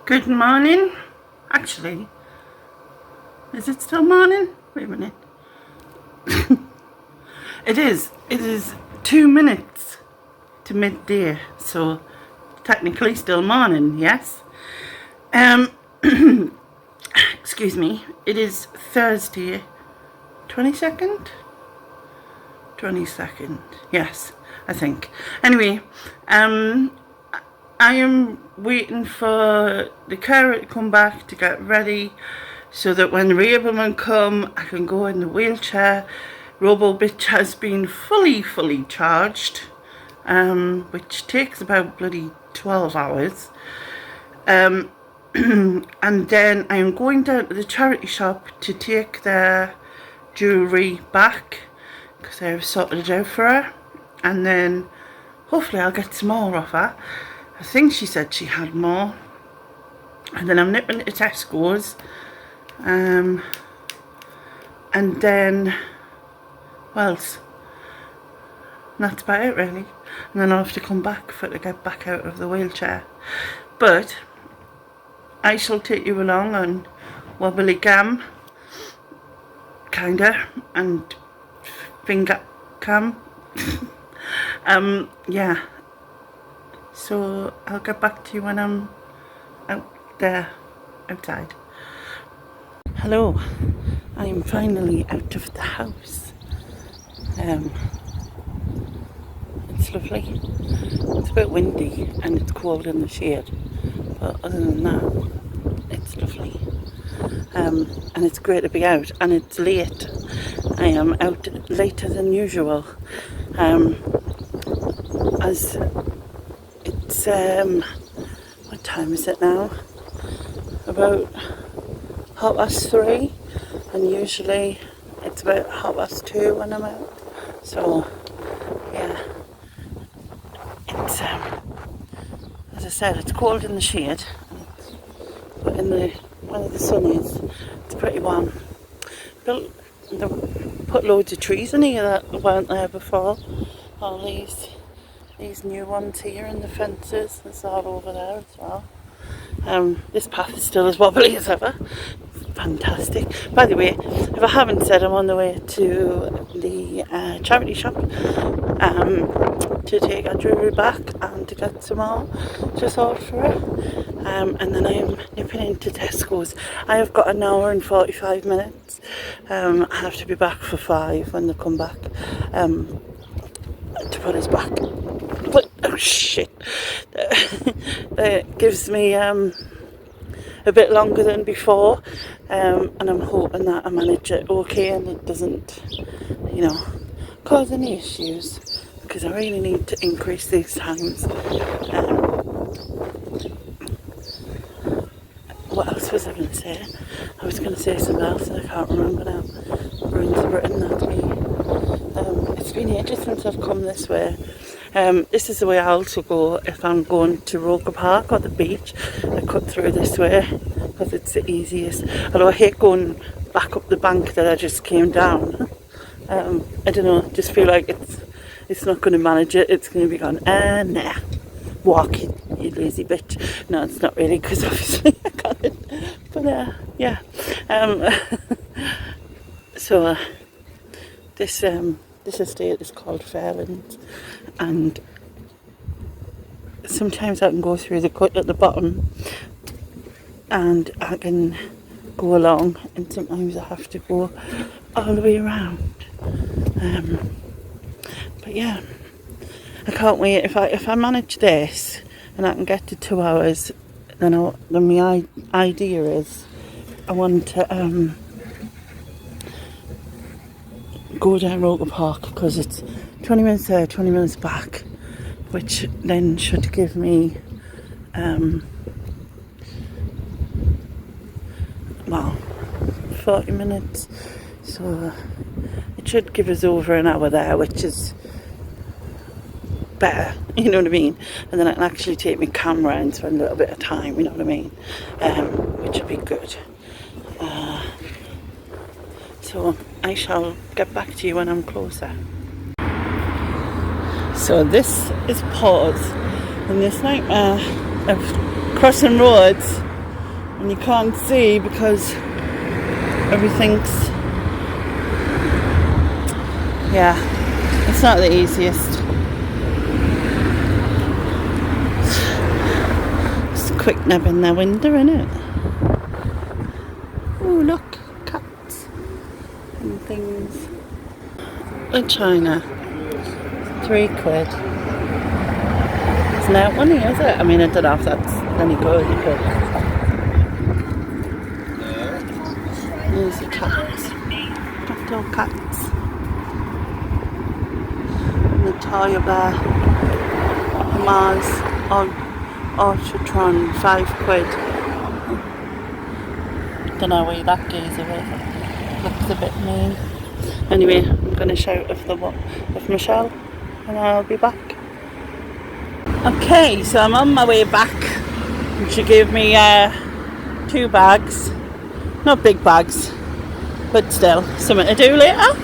Good morning. Actually, is it still morning? Wait a minute. It is. It is 2 minutes to midday, so technically still morning, yes. Excuse me. It is Thursday, 22nd? 22nd. Yes, I think. Anyway, I am waiting for the carer to come back to get ready so that when the Robobitch come, I can go in the wheelchair. Robobitch has been fully charged, which takes about bloody 12 hours. And then I am going down to the charity shop to take their jewellery back because I've sorted it out for her, and then hopefully I'll get some more off her. I think she said she had more. And then I'm nipping to Tesco's. And then, what else? That's about it really. And then I'll have to come back to get back out of the wheelchair. But I shall take you along on wobbly cam, kinda, and finger cam. Yeah. So I'll get back to you when I'm out there, outside. Hello, I am finally out of the house. It's lovely. It's a bit windy and it's cold in the shade, but other than that, it's lovely. And it's great to be out, and it's late. I am out later than usual. As it's what time is it now? About 3:30, and usually it's about 2:30 when I'm out. So yeah, it's as I said, it's cold in the shade, but when the sun is, it's pretty warm. They put loads of trees in here that weren't there before. All these new ones here, and the fences, there's all over there as well. This path is still as wobbly as ever. Fantastic. By the way, if I haven't said, I'm on the way to the charity shop to take our jewellery back and to get some more to sort for her. And then I am nipping into Tesco's. I have got an hour and 45 minutes. I have to be back for 5 when they come back to put us back. But, oh shit, that gives me a bit longer than before, and I'm hoping that I manage it okay and it doesn't, cause any issues, because I really need to increase these times. What else was I going to say? I was going to say something else and I can't remember now. Brains are written that to me. It's been ages since I've come this way. This is the way I also go if I'm going to Roker Park or the beach. I cut through this way because it's the easiest. Although I hate going back up the bank that I just came down. I don't know, just feel like it's not going to manage it. It's going to be gone, nah, walk it, you lazy bitch. No, it's not really, because obviously I got it. But yeah. So this estate is called Fairlands, and sometimes I can go through the cut at the bottom and I can go along, and sometimes I have to go all the way around. But yeah, I can't wait. If I manage this and I can get to 2 hours, then my idea is I want to go down Roker Park, because it's 20 minutes there, 20 minutes back, which then should give me 40 minutes, so it should give us over an hour there, which is better, you know what I mean, and then I can actually take my camera and spend a little bit of time, you know what I mean, which would be good. So I shall get back to you when I'm closer. So this is pause in this nightmare of crossing roads and you can't see because everything's, yeah, it's not the easiest. Just a quick nab in their window, innit? Oh, look, cats and things. In China, £3. It's not money, is it? I mean, I don't know if that's any good, but there's the cats. Little cats. And the toy bear. The Mars Orchidron, £5. Don't know where that geezer is. Looks a bit mean. Anyway, I'm going to shout of Michelle, and I'll be back. Okay, so I'm on my way back. And she gave me 2 bags, not big bags, but still something to do later.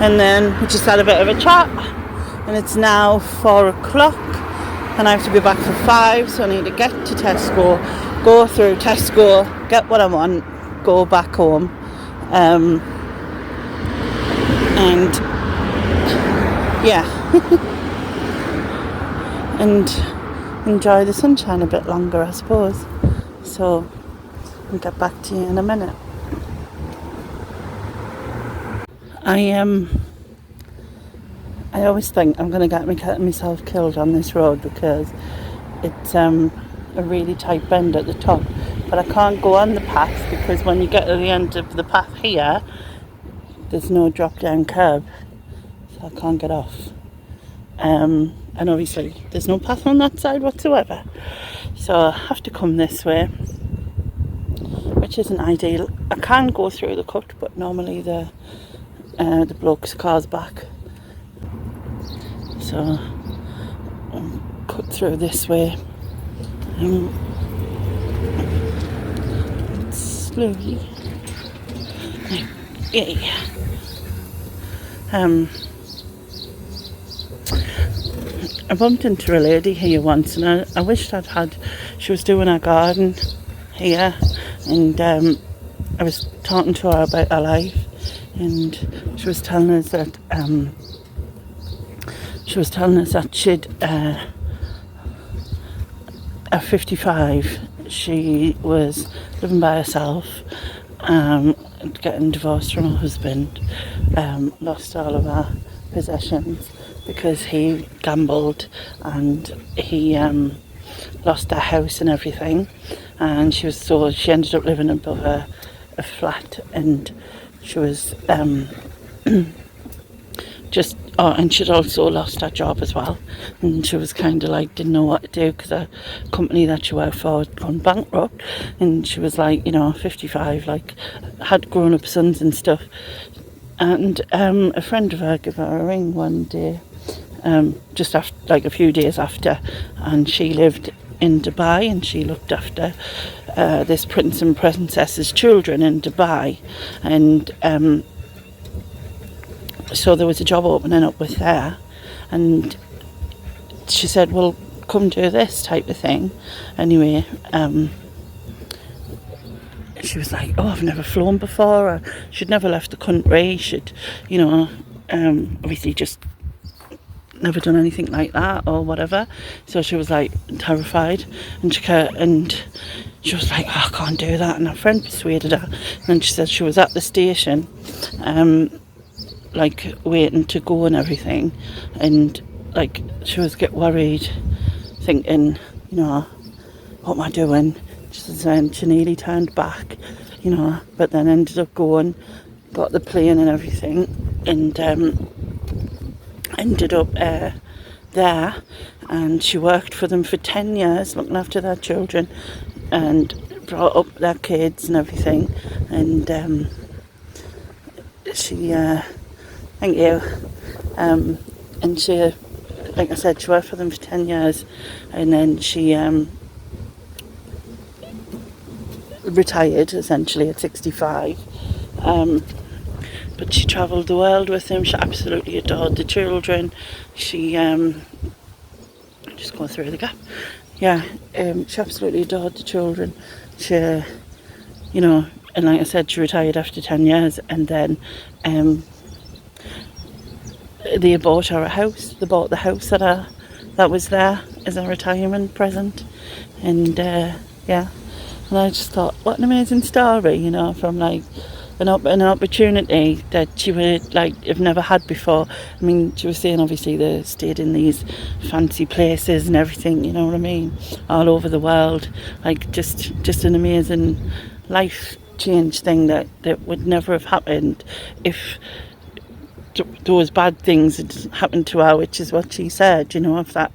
And then we just had a bit of a chat, and it's now 4 o'clock, and I have to be back for 5, so I need to get to Tesco, go through Tesco, get what I want, go back home, and yeah, and enjoy the sunshine a bit longer, I suppose. So I'll get back to you in a minute. I always think I'm going to get myself killed on this road because it's a really tight bend at the top, but I can't go on the path because when you get to the end of the path here, there's no drop down curb, so I can't get off. And obviously there's no path on that side whatsoever, so I have to come this way, which isn't ideal. I can go through the cut, but normally the bloke's car's back, so I'll cut through this way slowly. Yeah. I bumped into a lady here once, and I wished she was doing her garden here, and I was talking to her about her life, and she was telling us that she'd at 55 she was living by herself, getting divorced from her husband, lost all of her possessions because he gambled, and he lost her house and everything, and she ended up living above a flat, and she was and she'd also lost her job as well, and she was kind of like didn't know what to do because her company that she worked for had gone bankrupt, and she was like, 55, like had grown up sons and stuff, and a friend of her gave her a ring one day, just after, like a few days after, and she lived in Dubai, and she looked after this prince and princess's children in Dubai, and so there was a job opening up with her, and she said, well, come do this type of thing. Anyway, she was like, oh, I've never flown before, or she'd never left the country, she'd, obviously just never done anything like that or whatever, so she was like terrified, and she was like, oh, I can't do that, and her friend persuaded her, and she said she was at the station like waiting to go and everything, and like she was get worried, thinking, what am I doing? She nearly turned back, but then ended up going, got the plane and everything, and ended up there, and she worked for them for 10 years looking after their children and brought up their kids and everything, and she thank you. And she, like I said, she worked for them for 10 years, and then she retired essentially at 65. But she travelled the world with them. She absolutely adored the children. She just go through the gap. yeah, she absolutely adored the children. She, you know, and like I said, she retired after 10 years, and then they bought her a house. They bought the house that was there as a retirement present, and yeah. And I just thought, what an amazing story, you know, from like an opportunity that she would like have never had before. I mean, she was saying obviously they stayed in these fancy places and everything, you know what I mean, all over the world. Like just an amazing life change thing that would never have happened if those bad things had happened to her, which is what she said. You know, if that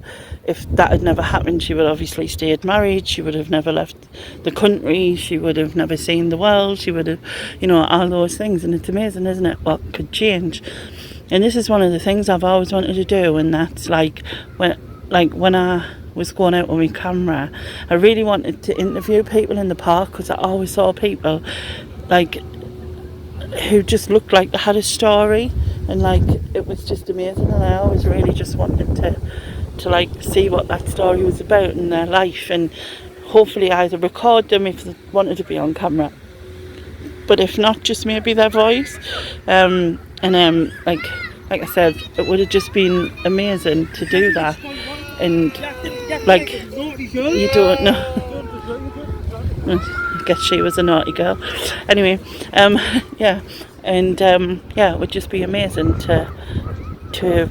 had never happened, she would obviously stayed married. She would have never left the country. She would have never seen the world. She would have, you know, all those things. And it's amazing, isn't it, what could change? And this is one of the things I've always wanted to do. And that's like when I was going out with my camera, I really wanted to interview people in the park, because I always saw people like who just looked like they had a story, and like it was just amazing. And I always really just wanted to like see what that story was about in their life, and hopefully either record them if they wanted to be on camera, but if not, just maybe their voice. Like I said, it would have just been amazing to do that. And like, you don't know. I guess she was a naughty girl. Anyway, yeah, and yeah, it would just be amazing to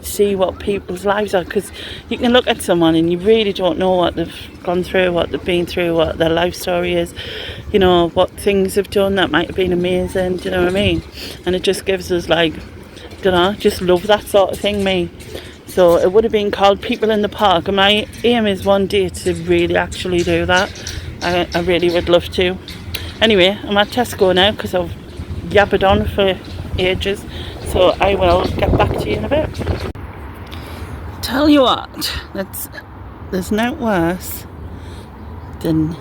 see what people's lives are, because you can look at someone and you really don't know what they've gone through, what they've been through, what their life story is, you know, what things they've done that might have been amazing, do you know what I mean? And it just gives us like, you know, just love that sort of thing, me. So it would have been called People in the Park, and my aim is one day to really actually do that. I really would love to. Anyway, I'm at Tesco now because I've yabbered on for ages, so I will get back to you in a bit. Tell you what, there's no worse than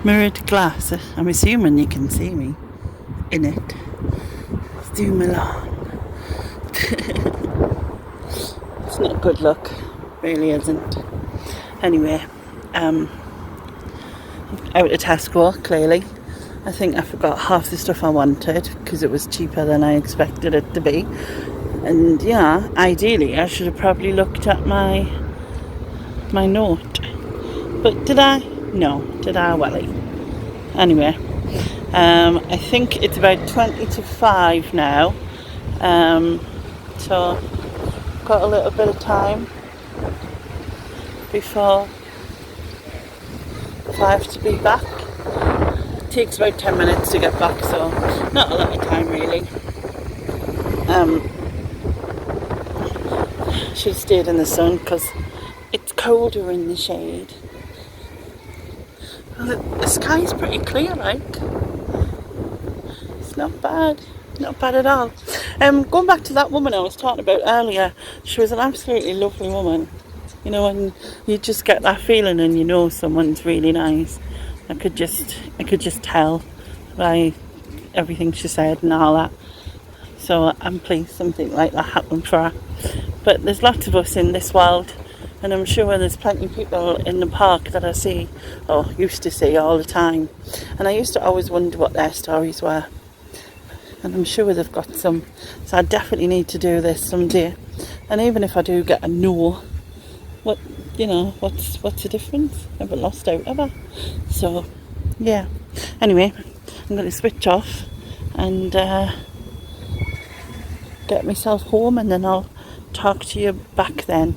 mirrored glass. I'm assuming you can see me in it. Zoom along. It's not a good look, really isn't. Anyway, out of Tesco, clearly. I think I forgot half the stuff I wanted because it was cheaper than I expected it to be. And yeah, ideally I should have probably looked at my note. But did I? No. Did I, Welly? Anyway, I think it's about 20 to 5 now. So got a little bit of time before 5 to be back. It takes about 10 minutes to get back, so not a lot of time really. Should have stayed in the sun because it's colder in the shade. Well, the sky's pretty clear, like. It's not bad. Not bad at all. Going back to that woman I was talking about earlier, she was an absolutely lovely woman. You know, and you just get that feeling, and you know someone's really nice. I could just tell by everything she said and all that. So I'm pleased something like that happened for her. But there's lots of us in this world, and I'm sure there's plenty of people in the park that I see, or used to see all the time. And I used to always wonder what their stories were. And I'm sure they've got some. So I definitely need to do this someday. And even if I do get a no, what's the difference? I haven't lost out ever. So yeah. Anyway, I'm going to switch off and get myself home, and then I'll talk to you back then.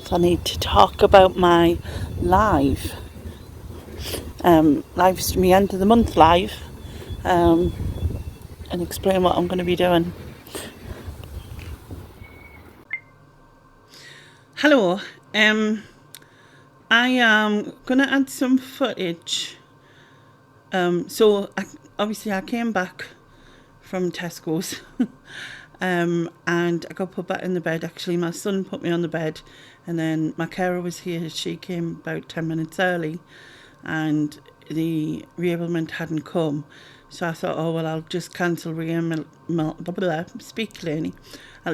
So I need to talk about my live stream, end of the month live, and explain what I'm going to be doing. Hello, I am going to add some footage. So obviously I came back from Tesco's and I got put back in the bed. Actually, my son put me on the bed, and then my carer was here. She came about 10 minutes early, and the reablement hadn't come. So I thought, oh well, I'll just cancel I'll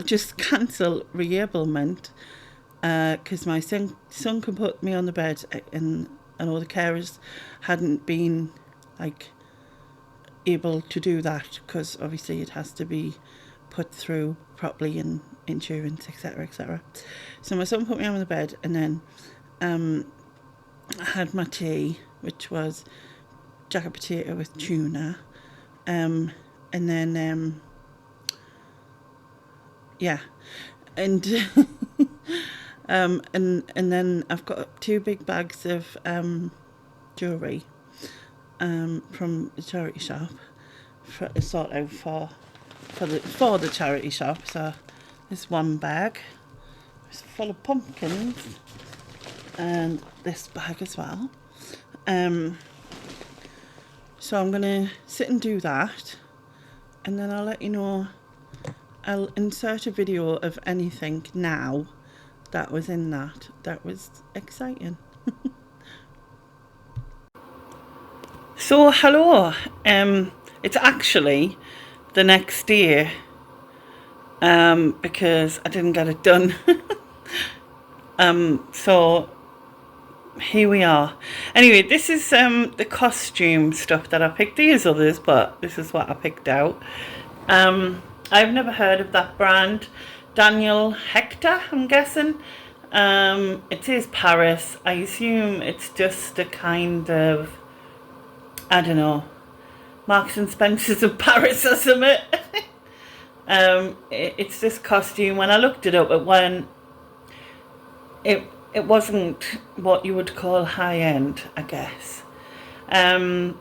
just cancel reablement because my son could put me on the bed, and all the carers hadn't been like able to do that, because obviously it has to be put through properly in insurance, etc., etc. So my son put me on the bed, and then I had my tea, which was jacket potato with tuna, and then yeah, and and then I've got 2 big bags of jewellery from the charity shop, for the charity shop. So there's 1 bag, it's full of pumpkins, and this bag as well. So I'm gonna sit and do that, and then I'll let you know. I'll insert a video of anything now that was in that. That was exciting. So hello, it's actually the next day, because I didn't get it done. So here we are. Anyway, this is the costume stuff that I picked. There's others, but this is what I picked out. I've never heard of that brand. Daniel Hector, I'm guessing. It is Paris. I assume it's just a kind of, I don't know, Marks and Spencer's of Paris or something. It's this costume. When I looked it up, it wasn't what you would call high end, I guess. And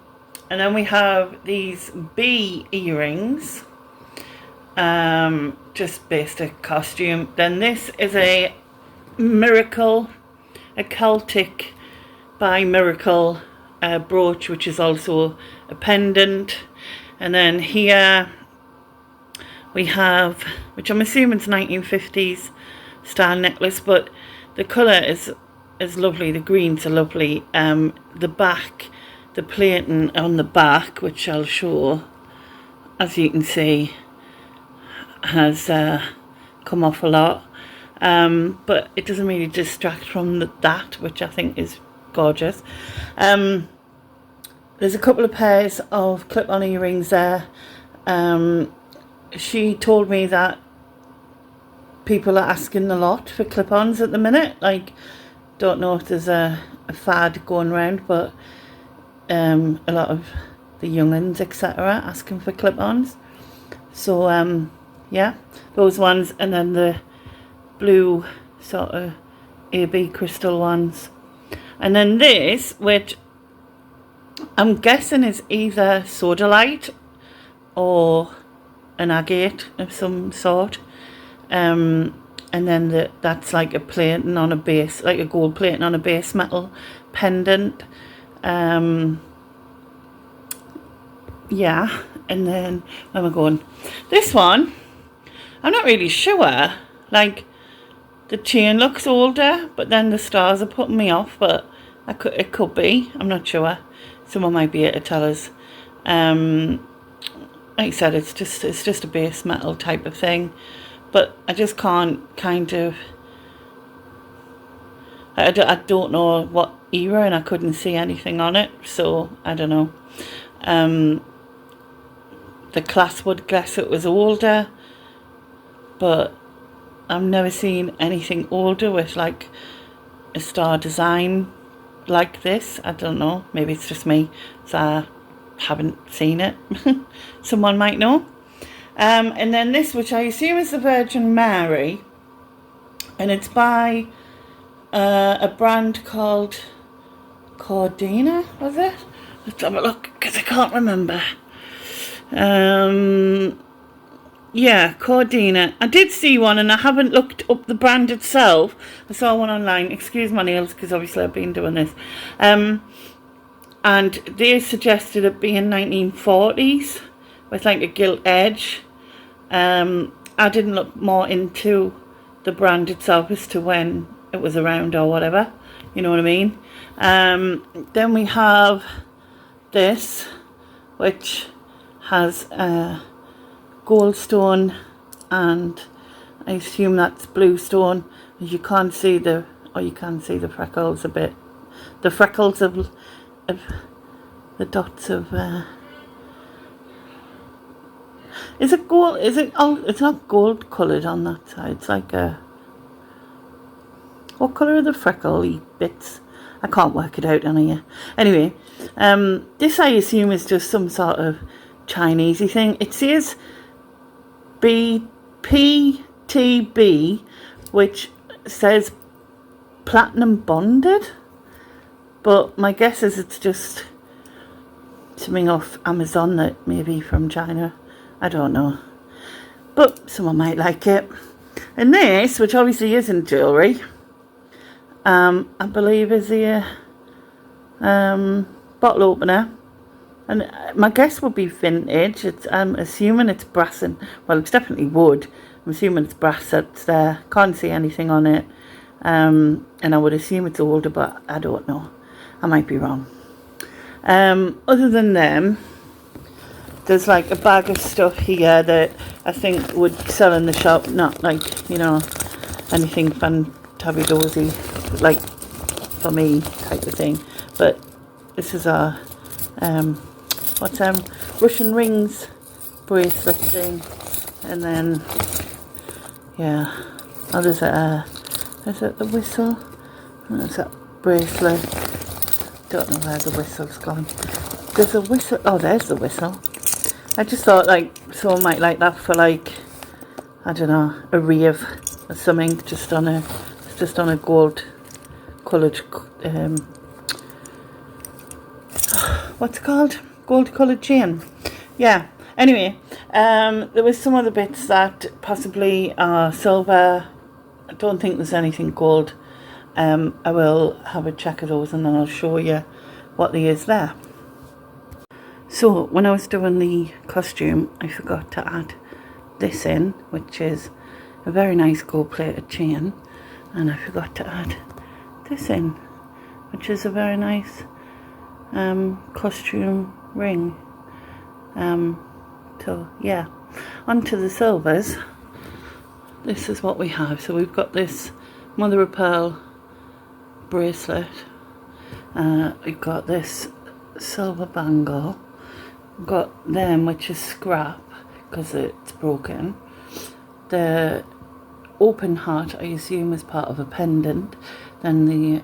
then we have these bee earrings. Just basic costume. Then this is a miracle, a Celtic by Miracle brooch, which is also a pendant. And then here we have, which I'm assuming is 1950s style necklace, but the colour is lovely. The greens are lovely. The back, the plating on the back, which I'll show, as you can see, has come off a lot, but it doesn't really distract from that, which I think is gorgeous. There's a couple of pairs of clip-on earrings there. She told me that people are asking a lot for clip-ons at the minute. Like, don't know if there's a fad going around, but a lot of the young'uns, etc., asking for clip-ons. So yeah, those ones, and then the blue sort of AB crystal ones. And then this, which I'm guessing is either sodalite or an agate of some sort. And then that's like a plating on a base, like a gold plating on a base metal pendant. Yeah, and then where am I going? This one, I'm not really sure. Like, the chain looks older, but then the stars are putting me off. But it could be. I'm not sure. Someone might be able to tell us. Like I said, it's just a base metal type of thing. But I just can't kind of. I don't know what era, and I couldn't see anything on it, so I don't know. The class would guess it was older, but I've never seen anything older with like a star design like this. I don't know, maybe it's just me, so I haven't seen it. Someone might know. And then this, which I assume is the Virgin Mary, and it's by a brand called Cordina, was it? Let's have a look, because I can't remember. Yeah, Cordina. I did see one, and I haven't looked up the brand itself. I saw one online. Excuse my nails, because obviously I've been doing this. And they suggested it being 1940s with like a gilt edge. I didn't look more into the brand itself as to when it was around or whatever. You know what I mean? Then we have this, which has goldstone and I assume that's blue stone. You can't see the, or you can see the freckles a bit. The freckles of the dots of, is it gold? Is it, oh, it's not gold coloured on that side. It's like a, what colour are the freckly bits? I can't work it out on here. Anyway, this I assume is just some sort of Chinesey thing. It says BPTB, which says platinum bonded, but my guess is it's just something off Amazon that maybe from China. I don't know, but someone might like it. And this, which obviously isn't jewellery, I believe is the bottle opener, and my guess would be vintage. I'm assuming it's brass, and well, it's definitely wood. I'm assuming it's brass that's there. Can't see anything on it, and I would assume it's older, but I don't know. I might be wrong. Other than them, there's like a bag of stuff here that I think would sell in the shop. Not like, you know, anything fantabby-dozy, like for me type of thing. But this is our Russian rings bracelet thing, and then yeah, oh, there's a is it the whistle? And there's that bracelet. Don't know where the whistle's gone. There's a whistle. Oh, there's the whistle. I just thought like someone might like that for like, I don't know, a rave or something, just on a gold coloured what's it called? Gold coloured chain. Yeah. Anyway, there was some other bits that possibly are silver. I don't think there's anything gold. I will have a check of those and then I'll show you what there is there. So when I was doing the costume, I forgot to add this in, which is a very nice gold plated chain, and I forgot to add this in, which is a very nice costume ring. So yeah, onto the silvers. This is what we have. So we've got this mother of pearl bracelet, we've got this silver bangle, we've got them, which is scrap because it's broken. The open heart I assume is part of a pendant. Then the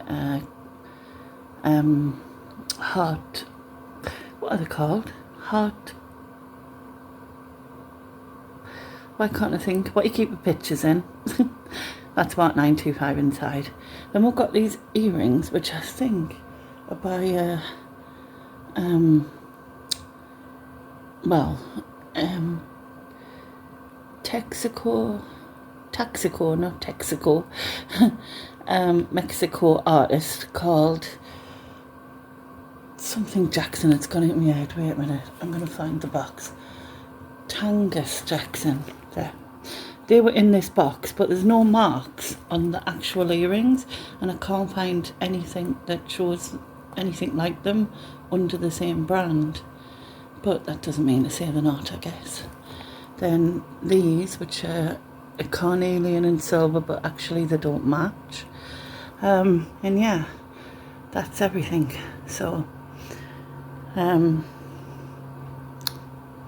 heart, what are they called? Heart, why can't I think? What you keep the pictures in. That's about 925 inside. Then we've got these earrings, which I think are by Mexico artist called something Jackson. It's gone into my head. Wait a minute, I'm going to find the box. Tangus Jackson. There. They were in this box, but there's no marks on the actual earrings, and I can't find anything that shows anything like them under the same brand. But that doesn't mean to say they're not, I guess. Then these, which are a carnelian and silver, but actually they don't match. And yeah, that's everything. So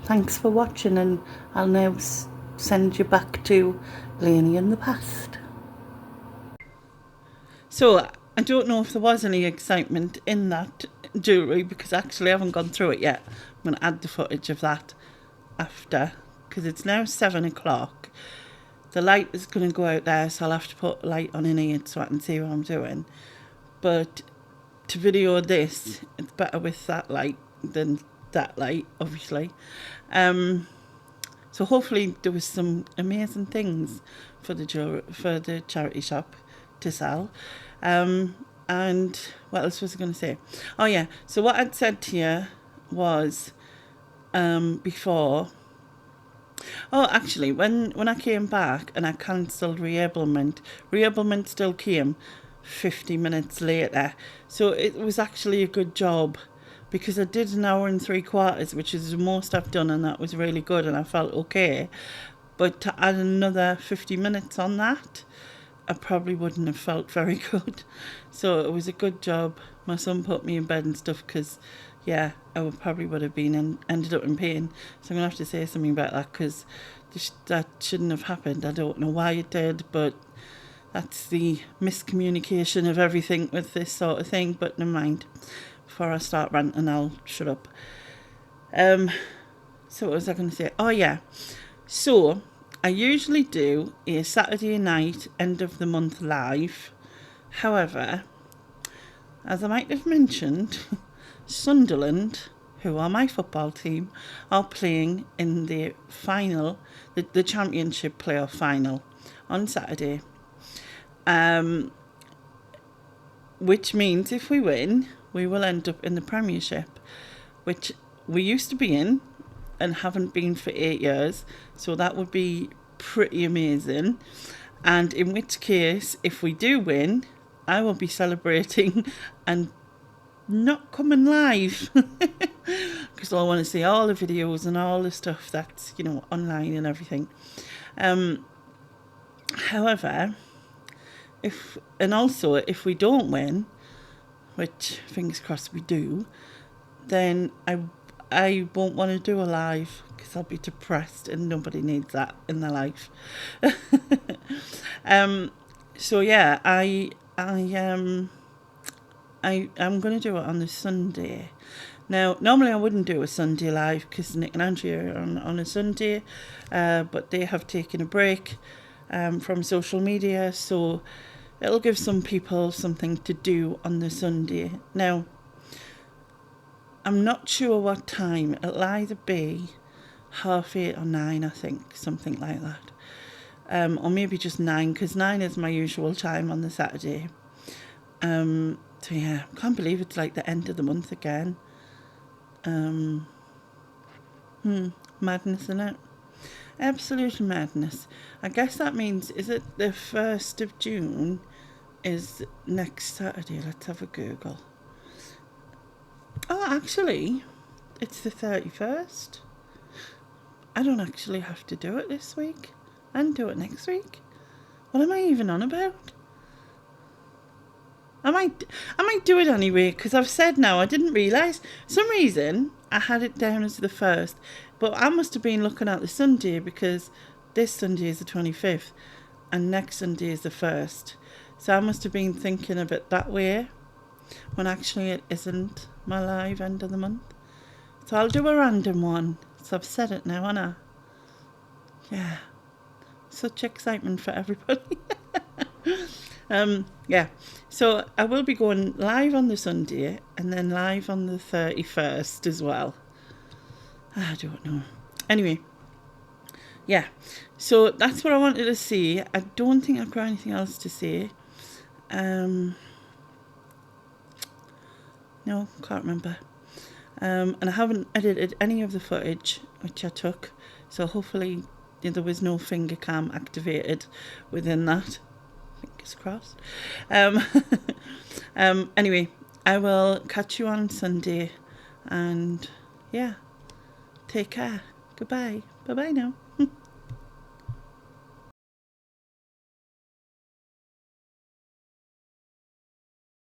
thanks for watching, and I'll now send you back to Lainey in the past. So I don't know if there was any excitement in that jewellery, because actually I haven't gone through it yet. I'm going to add the footage of that after, because it's now 7 o'clock. The light is going to go out there, so I'll have to put light on in here so I can see what I'm doing. But to video this, it's better with that light than that light, obviously. So hopefully there was some amazing things for the charity shop to sell. And what else was I going to say? Oh yeah, so what I'd said to you was before. Oh, actually, when I came back and I cancelled reablement still came 50 minutes later. So it was actually a good job, because I did an hour and 3/4, which is the most I've done, and that was really good, and I felt okay. But to add another 50 minutes on that, I probably wouldn't have felt very good. So it was a good job my son put me in bed and stuff, because, yeah, I probably would have been ended up in pain. So I'm going to have to say something about that, because that shouldn't have happened. I don't know why it did, but that's the miscommunication of everything with this sort of thing. But never mind. Before I start ranting, I'll shut up. So what was I going to say? Oh, yeah. So I usually do a Saturday night end of the month live. However, as I might have mentioned, Sunderland, who are my football team, are playing in the final, the championship playoff final on Saturday. Which means if we win, we will end up in the Premiership, which we used to be in and haven't been for 8 years. So that would be pretty amazing. And in which case, if we do win, I will be celebrating and not coming live, because I want to see all the videos and all the stuff that's, online and everything. However, if we don't win, which fingers crossed we do, then I won't want to do a live, because I'll be depressed and nobody needs that in their life. So yeah, I'm going to do it on the Sunday. Now, normally I wouldn't do a Sunday live, because Nick and Andrea are on a Sunday, but they have taken a break from social media, so it'll give some people something to do on the Sunday. Now, I'm not sure what time. It'll either be 8:30 or 9, I think, something like that. Or maybe just 9, because 9 is my usual time on the Saturday. So yeah, can't believe it's like the end of the month again. Madness, isn't it? Absolute madness. I guess that means, is it the 1st of June is next Saturday? Let's have a Google. Oh, actually, it's the 31st. I don't actually have to do it this week. I can do it next week. What am I even on about? I might do it anyway, because I've said now, I didn't realise. For some reason, I had it down as the 1st. But I must have been looking at the Sunday, because this Sunday is the 25th and next Sunday is the 1st. So I must have been thinking of it that way, when actually it isn't my live end of the month. So I'll do a random one. So I've said it now, haven't I? Yeah. Such excitement for everybody. Yeah. So I will be going live on the Sunday and then live on the 31st as well. I don't know. Anyway. Yeah. So that's what I wanted to say. I don't think I've got anything else to say. No, can't remember. And I haven't edited any of the footage which I took, so hopefully there was no finger cam activated within that. Fingers crossed. Anyway, I will catch you on Sunday, and yeah, take care. Goodbye. Bye-bye now.